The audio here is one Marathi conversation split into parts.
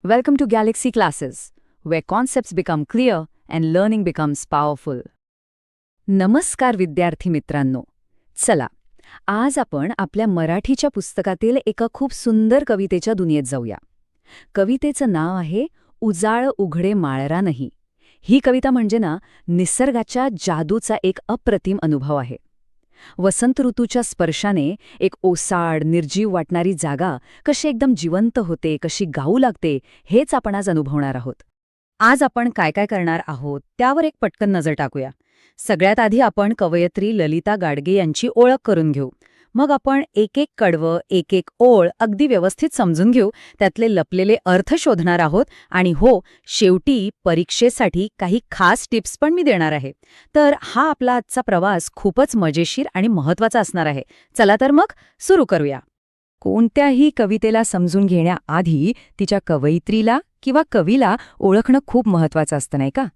Welcome to Galaxy Classes, where concepts become clear and learning becomes powerful. नमस्कार विद्यार्थी मित्रांनो. चला, आज आपण आपल्या मराठीच्या पुस्तकातील एका खूप सुंदर कवितेच्या दुनियेत जाऊया. कवितेचं नाव आहे उजाळ उघडे माळरा नाही. ही कविता म्हणजे निसर्गाच्या जादूचा एक अप्रतिम अनुभव आहे. वसंत ऋतूच्या स्पर्शाने एक ओसाड निर्जीव वाटणारी जागा कशी एकदम जिवंत होते, कशी गाऊ लागते, हेच आपण आज अनुभवणार आहोत. आज आपण काय काय करणार आहोत त्यावर एक पटकन नजर टाकूया. सगळ्यात आधी आपण कवयित्री ललिता गाडगे यांची ओळख करून घेऊ. मग आपण एक एक कडवं, एक एक ओळ अगदी व्यवस्थित समजून घेऊ, त्यातले लपलेले अर्थ शोधणार आहोत आणि हो, शेवटी परीक्षेसाठी काही खास टिप्स पण मी देणार आहे. तर हा आपला आजचा प्रवास खूपच मजेशीर आणि महत्त्वाचा असणार आहे. चला तर मग सुरू करूया. कोणत्याही कवितेला समजून घेण्याआधी तिच्या कवयित्रीला किंवा कवीला ओळखणं खूप महत्त्वाचं असतं, नाही का?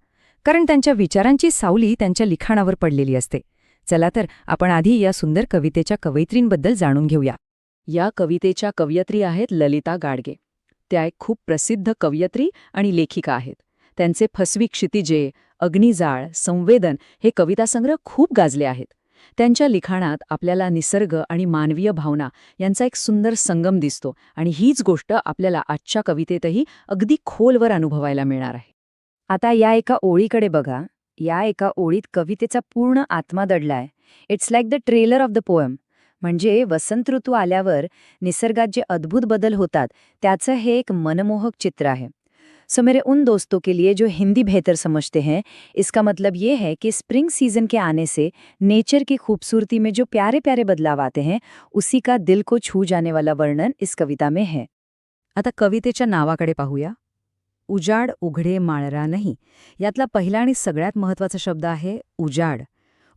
कारण त्यांच्या विचारांची सावली त्यांच्या लिखाणावर पडलेली असते. चला तर आपण आधी या सुंदर कवितेच्या कवयित्रींबद्दल जाणून घेऊया. या कवितेच्या कवयित्री आहेत ललिता गाडगे. त्या एक खूप प्रसिद्ध कवयित्री आणि लेखिका आहेत. त्यांचे फसवी क्षितिजे, अग्निजाळ, संवेदन हे कवितासंग्रह खूप गाजले आहेत. त्यांच्या लिखाणात आपल्याला निसर्ग आणि मानवीय भावना यांचा एक सुंदर संगम दिसतो आणि हीच गोष्ट आपल्याला आजच्या कवितेतही अगदी खोलवर अनुभवायला मिळणार आहे. आता या एका ओळीकडे बघा. या एका ओळीत कवितेचा पूर्ण आत्मा दडलाय. It's like the trailer of the poem. म्हणजे वसंत ऋतू आल्यावर निसर्गात जे अद्भुत बदल होतात त्याचं हे एक मनमोहक चित्र आहे. सो मेरे उन दोस्तों के लिए जो हिंदी बेहतर समझते हैं, इसका मतलब ये है कि स्प्रिंग सीजन के आने से नेचर की खूबसूरती में जो प्यारे प्यारे बदलाव आते हैं, उसी का दिल को छू जाने वाला वर्णन इस कविता में है. आता कवितेच्या नावाकडे पाहूया. उजाड उघडे माळरा नाही. यातला पहिला आणि सगळ्यात महत्त्वाचा शब्द आहे उजाड.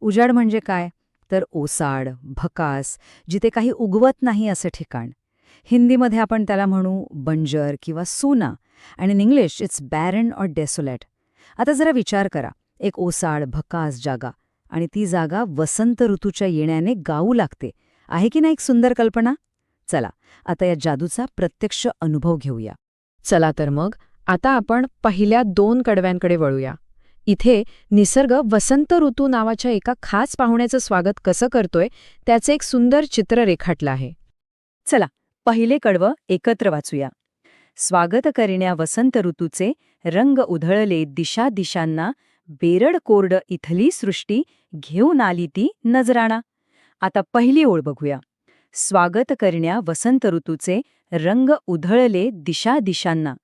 उजाड म्हणजे काय? तर ओसाड, भकास, जिथे काही उगवत नाही असं ठिकाण. हिंदीमध्ये आपण त्याला म्हणू बंजर किंवा सुना, आणि in English it's baron or desolate. आता जरा विचार करा, एक ओसाड, भकास जागा, आणि ती जागा वसंत ऋतूच्या येण्याने गाऊ लागते. आहे की नाही एक सुंदर कल्पना? चला, आता या जादूचा प्रत्यक्ष अनुभव घेऊया. चला तर मग आता आपण पहिल्या 2 कडव्यांकडे वळूया. इथे निसर्ग वसंत ऋतू नावाच्या एका खास पाहुण्याचं स्वागत कसं करतोय त्याचे एक सुंदर चित्र रेखाटलं आहे. चला, पहिले कडवं एकत्र वाचूया. स्वागत करण्या वसंत ऋतूचे रंग उधळले दिशा दिशांना, बेरड कोरड इथली सृष्टी घेऊन आली ती नजराणा. आता पहिली ओळ बघूया. स्वागत करण्या वसंत ऋतूचे रंग उधळले दिशा दिशांना.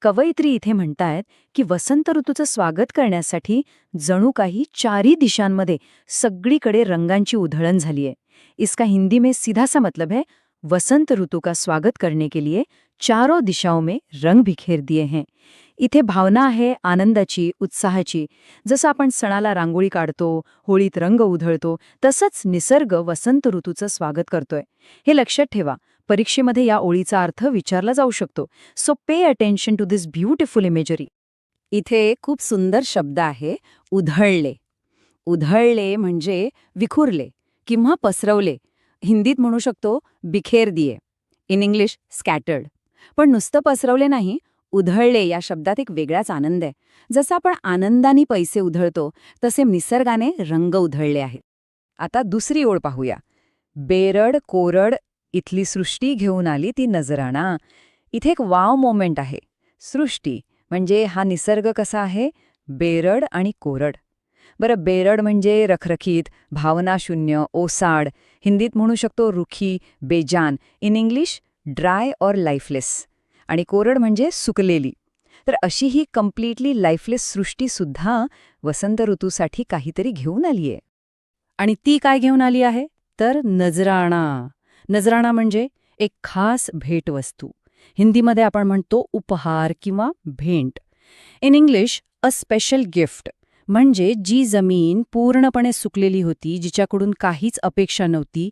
कवयित्री इथे म्हणतायत की वसंत ऋतूचं स्वागत करण्यासाठी जणू काही 4ही दिशांमध्ये सगळीकडे रंगांची उधळण झालीय. इसका हिंदी में सीधा सा मतलब है, वसंत ऋतू का स्वागत करने के लिए चारों दिशाओं में रंग बिखेर दिए हैं. इथे भावना आहे आनंदाची, उत्साहाची. जसं आपण सणाला रांगोळी काढतो, होळीत रंग उधळतो, तसंच निसर्ग वसंत ऋतूचं स्वागत करतोय. हे लक्षात ठेवा. परीक्षेमध्ये या ओळीचा अर्थ विचारला जाऊ शकतो. So pay attention to this beautiful imagery. इथे खूप सुंदर शब्द आहे उधळले. उधळले म्हणजे विखुरले किंवा पसरवले. हिंदीत म्हणू शकतो बिखेर दिए. In English scattered. पण नुसतं पसरवले नाही, उधळले या शब्दात एक वेगळाच आनंद आहे. जसं आपण आनंदाने पैसे उधळतो तसे निसर्गाने रंग उधळले आहेत. आता दुसरी ओळ पाहूया. बेरड कोरड इथली सृष्टी घेऊन आली ती नजराणा. इथे एक वाव मोमेंट आहे. सृष्टी म्हणजे हा निसर्ग कसा आहे? बेरड आणि कोरड. बरं, बेरड म्हणजे रखरखीत, भावनाशून्य, ओसाड. हिंदीत म्हणू शकतो रुखी, बेजान. In English dry or lifeless. आणि कोरड म्हणजे सुकलेली. तर अशी ही कम्प्लिटली लाईफलेस सृष्टीसुद्धा वसंत ऋतूसाठी काहीतरी घेऊन आलीये. आणि ती काय घेऊन आली आहे? तर नजराणा. नजराणा म्हणजे एक खास भेटवस्तू. हिंदीमध्ये आपण म्हणतो उपहार किंवा भेंट. In English a special gift. म्हणजे जी जमीन पूर्णपणे सुकलेली होती, जिच्याकडून काहीच अपेक्षा नव्हती,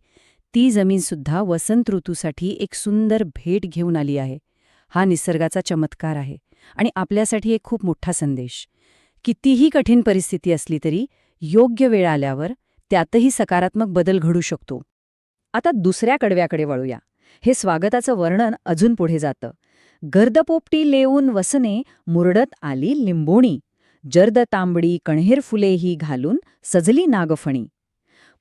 ती जमीनसुद्धा वसंत ऋतूसाठी एक सुंदर भेट घेऊन आली आहे. हा निसर्गाचा चमत्कार आहे आणि आपल्यासाठी एक खूप मोठा संदेश. कितीही कठीण परिस्थिती असली तरी योग्य वेळ आल्यावर त्यातही सकारात्मक बदल घडू शकतो. आता दुसऱ्या कडव्याकडे वळूया. हे स्वागताचं वर्णन अजून पुढे जातं. गर्द लेऊन वसने मुरडत आली लिंबोणी, जर्द तांबडी कण्हेर फुले ही घालून सजली नागफणी.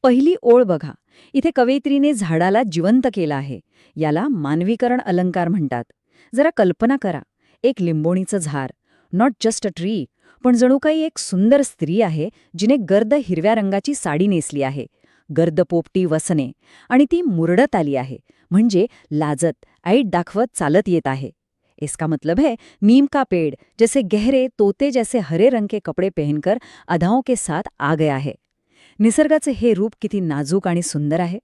पहिली ओळ बघा, इथे कवयित्रीने झाडाला जिवंत केलं आहे. याला मानवीकरण अलंकार म्हणतात. जरा कल्पना करा, एक लिंबोणीचं झाड, नॉट जस्ट अ ट्री, पण जणू काही एक सुंदर स्त्री आहे जिने गर्द हिरव्या रंगाची साडी नेसली आहे. गर्द पोपटी वसने, आणि ती मुरडत आली आहे, म्हणजे लाजत ऐट दाखवत चालत येत आहे. इसका मतलब है नीम का पेड़ जैसे गहरे तोते जैसे हरे रंग के कपड़े पहनकर अदाओं के साथ आ गया है. निसर्गाचे हे रूप किती नाजूक आणि सुंदर आहे.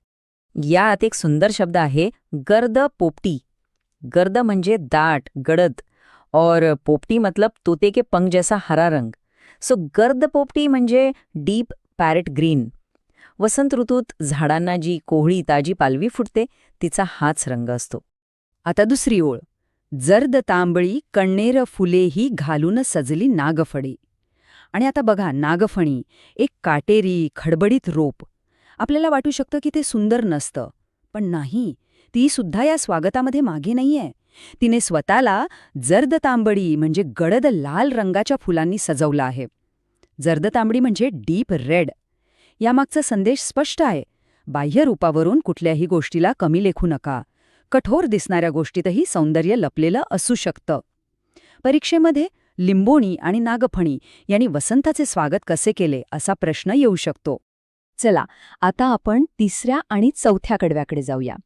यात एक सुंदर शब्द आहे, गर्द पोपटी. गर्द म्हणजे दाट, गडद, और पोपटी मतलब तोते के पंख जैसा हरा रंग. सो गर्द पोपटी म्हणजे डीप पॅरेट ग्रीन. वसंत ऋतूत झाडांना जी कोहळी ताजी पालवी फुटते तिचा हाच रंग असतो. आता दुसरी ओळ, जर्द तांबळी कण्हेर फुले ही घालून सजली नागफणी. आणि आता बघा, नागफणी एक काटेरी खडबडीत रोप. आपल्याला वाटू शकतं की ते सुंदर नसतं, पण नाही, ती सुद्धा या स्वागतामध्ये मागे नाहीये. तिने स्वतःला जर्द तांबडी म्हणजे गडद लाल रंगाच्या फुलांनी सजवलं आहे. जर्द तांबडी म्हणजे डीप रेड. यामागचा संदेश स्पष्ट आहे. बाह्य रूपावरून कुठल्याही गोष्टीला कमी लेखू नका. कठोर दिसणाऱ्या गोष्टीतही सौंदर्य लपलेलं असू शकतं. परीक्षेमध्ये लिंबोणी आणि नागफणी यांनी वसंताचे स्वागत कसे केले असा प्रश्न येऊ शकतो. चला, आता आपण तिसऱ्या आणि चौथ्या कडव्याकडे जाऊया.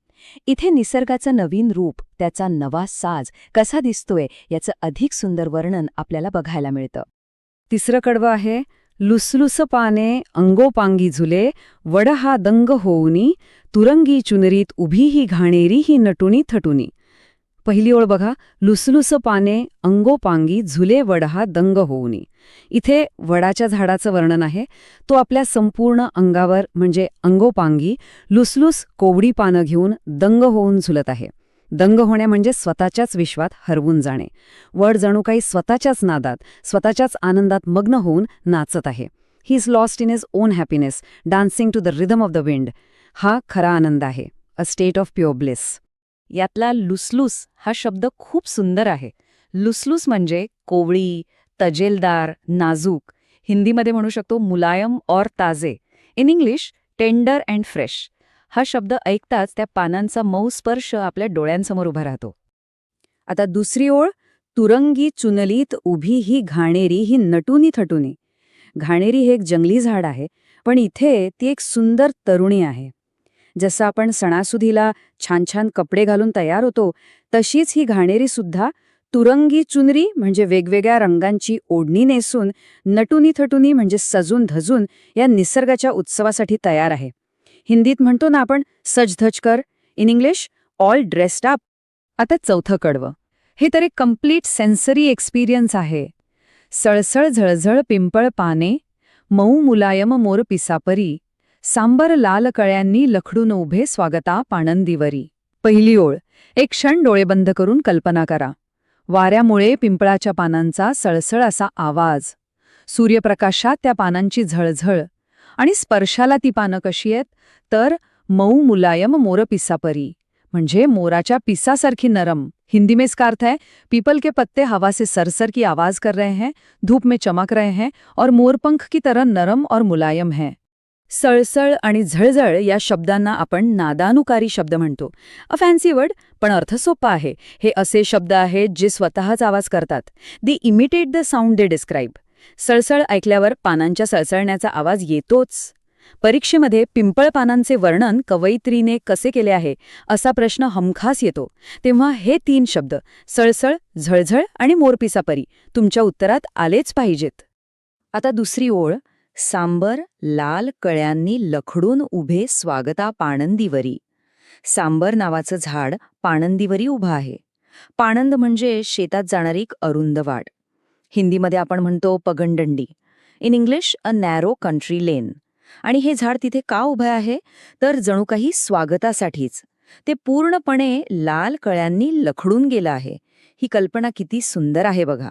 इथे निसर्गाचं नवीन रूप, त्याचा नवा साज कसा दिसतोय याचं अधिक सुंदर वर्णन आपल्याला बघायला मिळतं. तिसरं कडवं आहे, लुसलुस पाने अंगोपांगी झुले, वड हा दंग होऊनी, तुरंगी चुनरीत उभी ही घाणेरी ही नटुनी थटुनी. पहिली ओळ बघा, लुसलुस पाने अंगोपांगी झुले वडहा दंग होऊनी. इथे वडाच्या झाडाचं वर्णन आहे. तो आपल्या संपूर्ण अंगावर म्हणजे अंगोपांगी लुसलुस कोवडी पानं घेऊन दंग होऊन झुलत आहे. दंग होणे म्हणजे स्वतःच्याच विश्वात हरवून जाणे. वड जणू काही स्वतःच्याच नादात, स्वतःच्याच आनंदात मग्न होऊन नाचत आहे. He is lost in his own happiness, dancing to the rhythm of the wind. हा खरा आनंद आहे, a state of pure bliss. यातला लुसलुस हा शब्द खूप सुंदर आहे. लुसलुस म्हणजे कोवळी, तजेलदार, नाजूक. हिंदीमध्ये म्हणू शकतो मुलायम और ताजे. In English tender and fresh. हा शब्द ऐकताच त्या पानांचा मऊ स्पर्श आपल्या डोळ्यांसमोर उभा राहतो. आता दुसरी ओळ, तुरंगी चुनलीत उभी ही घाणेरी ही नटुनी थटुनी. घाणेरी हे एक जंगली झाड आहे, पण इथे ती एक सुंदर तरुणी आहे. जसं आपण सणासुदीला छान छान कपडे घालून तयार होतो, तशीच ही घाणेरी सुद्धा तुरंगी चुनरी म्हणजे वेगवेगळ्या रंगांची ओढणी नेसून, नटुनी थटुनी म्हणजे सजून धजून या निसर्गाच्या उत्सवासाठी तयार आहे. हिंदीत म्हणतो ना आपण सजधज कर, in English all dressed up. आता चौथं कडवं, हे तर एक कम्प्लीट सेन्सरी एक्सपिरियन्स आहे. सळसळ झळझळ पिंपळ पाने, मऊ मुलायम मोर पिसापरी, सांबर लाल कळ्यांनी लखडून उभे स्वागता पाणंदीवरी. पहिली ओळ, एक क्षण डोळे बंद करून कल्पना करा. वाऱ्यामुळे पिंपळाच्या पानांचा सळसळ असा आवाज, सूर्यप्रकाशात त्या पानांची झळझळ, आणि स्पर्शाला ती पानं कशी आहेत तर मऊ मुलायम मोर पिसापरी म्हणजे मोराच्या पिसासारखी नरम. हिंदी में इसका अर्थ है पीपल के पत्ते हवा से सरसर की आवाज कर रहे हैं, धूप में चमक रहे हैं और मोरपंख की तरह नरम और मुलायम है. सळसळ आणि झळझळ या शब्दांना आपण नादानुकारी शब्द म्हणतो. अ फॅन्सी वर्ड, पण अर्थ सोपा आहे. हे असे शब्द आहेत जे स्वतःच आवाज करतात. They imitate the sound they describe. सळसळ ऐकल्यावर पानांच्या सळसळण्याचा आवाज येतोच. परीक्षेमध्ये पिंपळ पानांचे वर्णन कवयित्रीने कसे केले आहे असा प्रश्न हमखास येतो. तेव्हा हे 3 शब्द सळसळ, झळझळ आणि मोरपिसापरी तुमच्या उत्तरात आलेच पाहिजेत. आता दुसरी ओळ, सांबर लाल कळ्यांनी लखडून उभे स्वागता पाणंदीवरी. सांबर नावाचं झाड पाणंदीवरी उभं आहे. पाणंद म्हणजे शेतात जाणारी एक अरुंद वाट. हिंदीमध्ये आपण म्हणतो पगंडंडी. In English a narrow country lane. आणि हे झाड तिथे का उभं आहे तर जणू काही स्वागतासाठीच. ते पूर्णपणे लाल कळ्यांनी लखडून गेलं आहे. ही कल्पना किती सुंदर आहे बघा.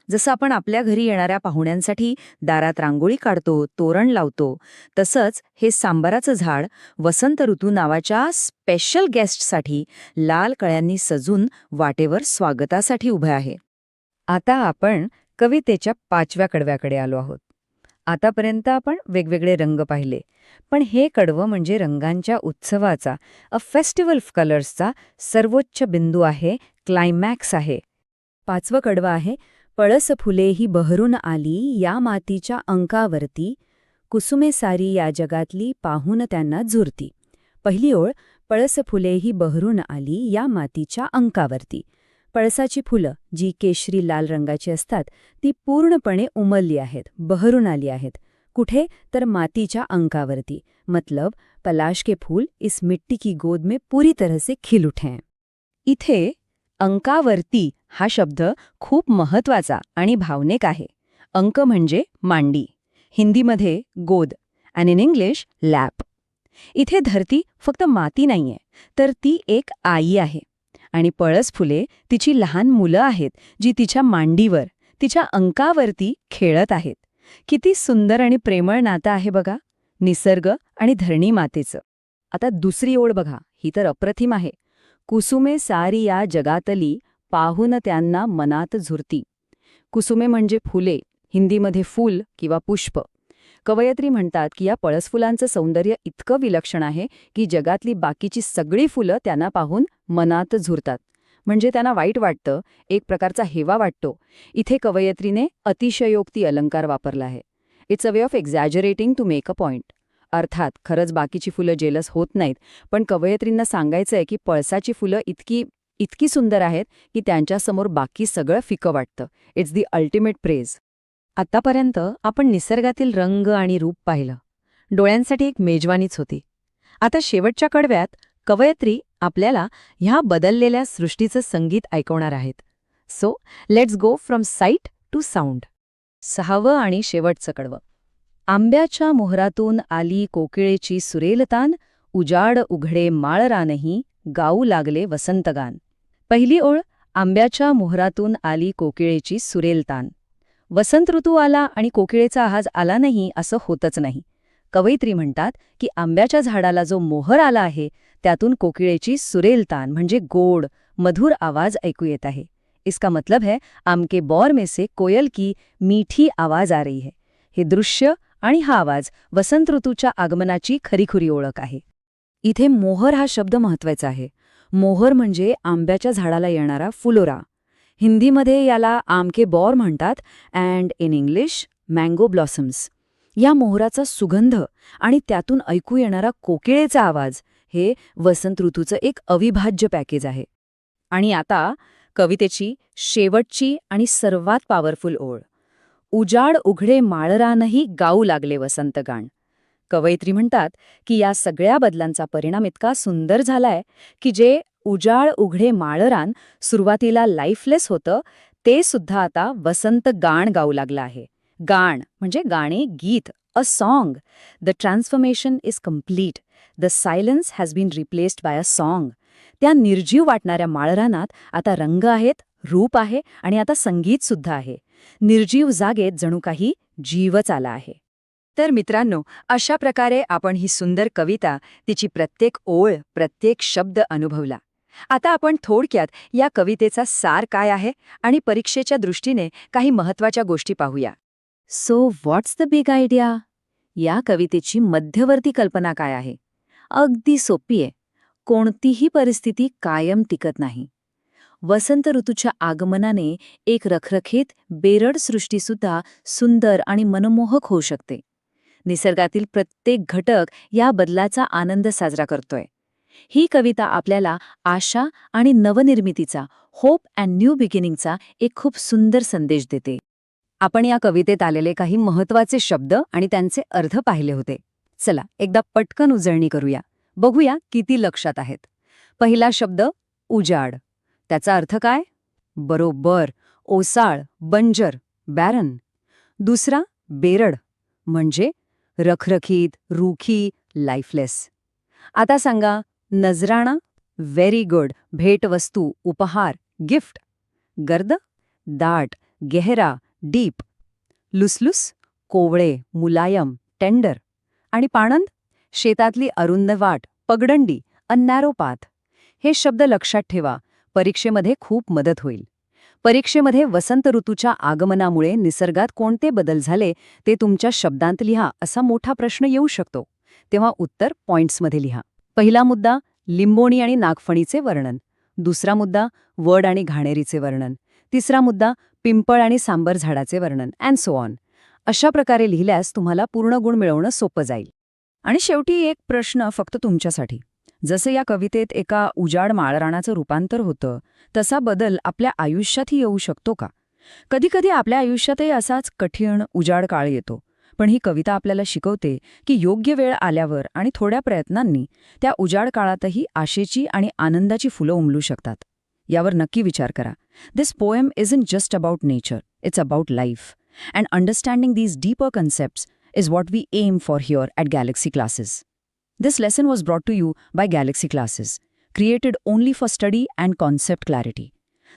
जसं आपण आपल्या घरी येणाऱ्या पाहुण्यांसाठी दारात रांगोळी काढतो, तोरण लावतो, तसंच हे सांबाराचं झाड वसंत ऋतू नावाच्या स्पेशल गेस्टसाठी लाल कळ्यांनी सजून वाटेवर स्वागतासाठी उभे आहे. आता आपण कवितेच्या 5व्या कडव्याकडे आलो आहोत. आतापर्यंत आपण वेगवेगळे रंग पाहिले, पण हे कडवं म्हणजे रंगांच्या उत्सवाचा, फेस्टिवल ऑफ कलर्सचा सर्वोच्च बिंदू आहे, क्लायमॅक्स आहे. 5वं कडवं आहे, पळस फुले ही बहरून आली या मातीच्या अंकावरती, कुसुमे सारी या जगातली पाहून त्यांना झुरती. पहिली ओळ, पळस फुले ही बहरून आली या मातीच्या अंकावरती. पळसाची फुलं, जी केशरी लाल रंगाची असतात, ती पूर्णपणे उमलली आहेत, बहरून आली आहेत. कुठे? तर मातीच्या अंकावरती. मतलब पलाश के फूल इस मिट्टी की गोद में पूरी तरह से खिल उठे हैं. इथे अंकावरती हा शब्द खूप महत्वाचा आणि भावनिक आहे. अंक म्हणजे मांडी, हिंदीमध्ये गोद, आणि इन इंग्लिश लॅप. इथे धरती फक्त माती नाहीये, तर ती एक आई आहे. आणि पळस फुले तिची लहान मुलं आहेत, जी तिच्या मांडीवर, तिच्या अंकावरती खेळत आहेत. किती सुंदर आणि प्रेमळ नातं आहे बघा, निसर्ग आणि धरणी मातेचं. आता दुसरी ओळ बघा, ही तर अप्रतिम आहे. कुसुमे सारी या जगातली पाहून त्यांना मनात झुरती. कुसुमे म्हणजे फुले, हिंदीमध्ये फूल किंवा पुष्प. कवयित्री म्हणतात की या पळसफुलांचं सौंदर्य इतकं विलक्षण आहे की जगातली बाकीची सगळी फुलं त्यांना पाहून मनात झुरतात. म्हणजे त्यांना वाईट वाटतं, एक प्रकारचा हेवा वाटतो. इथे कवयित्रीने अतिशयोक्ती अलंकार वापरला आहे. It's a way of exaggerating to make a point. अर्थात खरंच बाकीची फुलं जेलस होत नाहीत, पण कवयित्रींना सांगायचंय की पळसाची फुलं इतकी सुंदर आहेत की त्यांच्यासमोर बाकी सगळं फिकं वाटतं. It's the ultimate praise. आतापर्यंत आपण निसर्गातील रंग आणि रूप पाहिलं. डोळ्यांसाठी एक मेजवानीच होती. आता शेवटच्या कडव्यात कवयित्री आपल्याला ह्या बदललेल्या सृष्टीचं संगीत ऐकवणार आहेत. So let's go from sight to sound. 6वं आणि शेवटचं कडवं. आंब्याच्या मोहरातून आली कोकिळेची सुरेलतान, उजाड उघडे माळरानही गाऊ लागले वसंतगान. पहिली ओळ, आंब्याच्या मोहरातून आली कोकिळेची सुरेलतान. वसंत ऋतू आला आणि कोकिळेचा आवाज आला नाही असं होतच नाही. कवयित्री म्हणतात की आंब्याच्या झाडाला जो मोहर आला आहे, त्यातून कोकिळेची सुरेल तान म्हणजे गोड, मधुर आवाज ऐकू येत आहे. इसका मतलब है आम के बौर में से कोयल की मीठी आवाज आ रही है. हे दृश्य आणि हा आवाज वसंत ऋतूच्या आगमनाची खरीखुरी ओळख आहे. इथे मोहर हा शब्द महत्वाचा आहे. मोहर म्हणजे आंब्याच्या झाडाला येणारा फुलोरा. हिंदीमध्ये याला आम के बौर म्हणतात, and in English mango blossoms. या मोहराचा सुगंध आणि त्यातून ऐकू येणारा कोकिळेचा आवाज हे वसंत ऋतूचं एक अविभाज्य पॅकेज आहे. आणि आता कवितेची शेवटची आणि सर्वात पॉवरफुल ओळ. उजाड उघडे माळरानही गाऊ लागले वसंतगान. कवयित्री म्हणतात की या सगळ्या बदलांचा परिणाम इतका सुंदर झालाय की जे उजाड उघडे माळरान सुरुवातीला लाईफलेस होतं, ते सुद्धा आता वसंत गाण गाऊ लागलं आहे. गाण म्हणजे गाणे, गीत, a song. The transformation is complete. The silence has been replaced by a song. त्या निर्जीव वाटणाऱ्या माळरानात आता रंग आहेत, रूप आहे आणि आता संगीत सुद्धा आहे. निर्जीव जागेत जणू काही जीवच आला आहे. तर मित्रांनो, अशा प्रकारे आपण ही सुंदर कविता, तिची प्रत्येक ओळ, प्रत्येक शब्द अनुभवला. आता आपण थोडक्यात या कवितेचा सार काय आहे आणि परीक्षेच्या दृष्टीने काही महत्त्वाच्या गोष्टी पाहूया. So what's the big idea? या कवितेची मध्यवर्ती कल्पना काय आहे? अगदी सोपी आहे. कोणतीही परिस्थिती कायम टिकत नाही. वसंत ऋतूच्या आगमनाने एक रखरखीत, बेरड सृष्टीसुद्धा सुंदर आणि मनमोहक होऊ शकते. निसर्गातील प्रत्येक घटक या बदलाचा आनंद साजरा करतोय. ही कविता आपल्याला आशा आणि नवनिर्मितीचा, होप अँड न्यू बिगिनिंगचा एक खूप सुंदर संदेश देते. आपण या कवितेत आलेले काही महत्त्वाचे शब्द आणि त्यांचे अर्थ पाहिले होते. चला एकदा पटकन उजळणी करूया. बघूया किती लक्षात आहेत. पहिला शब्द उजाड. त्याचा अर्थ काय? बरोबर, ओसाळ, बंजर, बॅरन. दुसरा बेरड म्हणजे रखरखीत, रूखी, लाईफलेस. आता सांगा नजराणा. व्हेरी गुड, भेटवस्तू, उपहार, गिफ्ट. गर्द, दाट, गेहरा, डीप. लुसलुस, कोवळे, मुलायम, टेंडर. आणि पाणंद, शेतातली अरुंद वाट, पगडंडी, अ नॅरो पाथ. हे शब्द लक्षात ठेवा, परीक्षेमध्ये खूप मदत होईल. परीक्षेमध्ये वसंत ऋतूच्या आगमनामुळे निसर्गात कोणते बदल झाले ते तुमच्या शब्दांत लिहा असा मोठा प्रश्न येऊ शकतो. तेव्हा उत्तर पॉइंट्समध्ये लिहा. पहिला मुद्दा, लिंबोणी आणि नागफणीचे वर्णन. दुसरा मुद्दा, वड आणि घाणेरीचे वर्णन. तिसरा मुद्दा, पिंपळ आणि सांबर झाडाचे वर्णन, अँड सो ऑन. अशा प्रकारे लिहिल्यास तुम्हाला पूर्ण गुण मिळवणं सोपं जाईल. आणि शेवटी एक प्रश्न फक्त तुमच्यासाठी. जसं या कवितेत एका उजाड माळरानाचं रूपांतर होतं, तसा बदल आपल्या आयुष्यातही येऊ शकतो का? कधीकधी आपल्या आयुष्यातही असाच कठीण उजाड काळ येतो. पण ही कविता आपल्याला शिकवते की योग्य वेळ आल्यावर आणि थोड्या प्रयत्नांनी त्या उजाड काळातही आशेची आणि आनंदाची फुलं उमलू शकतात. यावर नक्की विचार करा. दिस poem isn't just about nature, it's about life. And understanding these deeper concepts is what we aim for here at Galaxy Classes. This lesson was brought to you by Galaxy Classes, created only for study and concept clarity.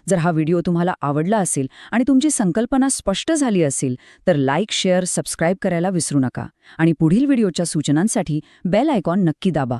जर हा व्हिडिओ तुम्हाला आवडला असेल आणि तुमची संकल्पना स्पष्ट झाली असेल तर लाईक, शेअर, सबस्क्राईब करायला विसरू नका आणि पुढील व्हिडिओच्या सूचनांसाठी बेल आयकॉन नक्की दाबा.